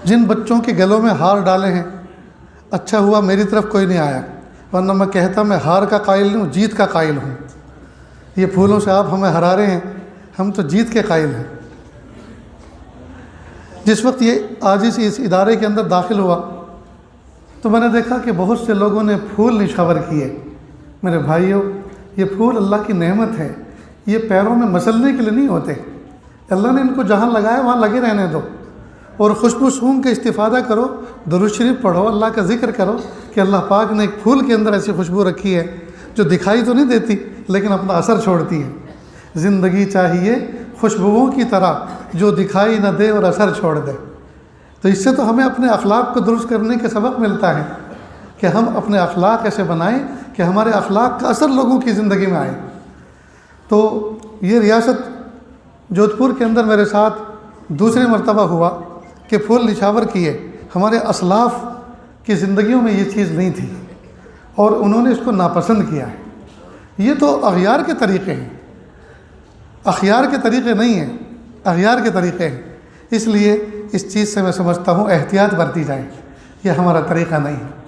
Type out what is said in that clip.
جن بچوں کے گلوں میں ہار ڈالے ہیں، اچھا ہوا میری طرف کوئی نہیں آیا، ورنہ میں کہتا میں ہار کا قائل نہیں ہوں، جیت کا قائل ہوں۔ یہ پھولوں سے آپ ہمیں ہرا رہے ہیں، ہم تو جیت کے قائل ہیں۔ جس وقت یہ عاجز اس ادارے کے اندر داخل ہوا تو میں نے دیکھا کہ بہت سے لوگوں نے پھول نشاور کیے۔ میرے بھائیوں، یہ پھول اللہ کی نعمت ہے، یہ پیروں میں مسلنے کے لیے نہیں ہوتے۔ اللہ نے ان کو جہاں لگایا وہاں لگے رہنے دو، اور خوشبو سونگھ کے استفادہ کرو، درود شریف پڑھو، اللہ کا ذکر کرو کہ اللہ پاک نے ایک پھول کے اندر ایسی خوشبو رکھی ہے جو دکھائی تو نہیں دیتی لیکن اپنا اثر چھوڑتی ہے۔ زندگی چاہیے خوشبوؤں کی طرح جو دکھائی نہ دے اور اثر چھوڑ دے۔ تو اس سے تو ہمیں اپنے اخلاق کو درست کرنے کے سبق ملتا ہے کہ ہم اپنے اخلاق ایسے بنائیں کہ ہمارے اخلاق کا اثر لوگوں کی زندگی میں آئے۔ تو یہ ریاست جودھ پور کے اندر میرے ساتھ دوسری مرتبہ ہوا کہ پھول نشاور کیے۔ ہمارے اسلاف کی زندگیوں میں یہ چیز نہیں تھی اور انہوں نے اس کو ناپسند کیا ہے۔ یہ تو اغیار کے طریقے ہیں، اخیار کے طریقے نہیں ہیں، اغیار کے طریقے ہیں۔ اس لیے اس چیز سے میں سمجھتا ہوں احتیاط برتی جائے، یہ ہمارا طریقہ نہیں ہے۔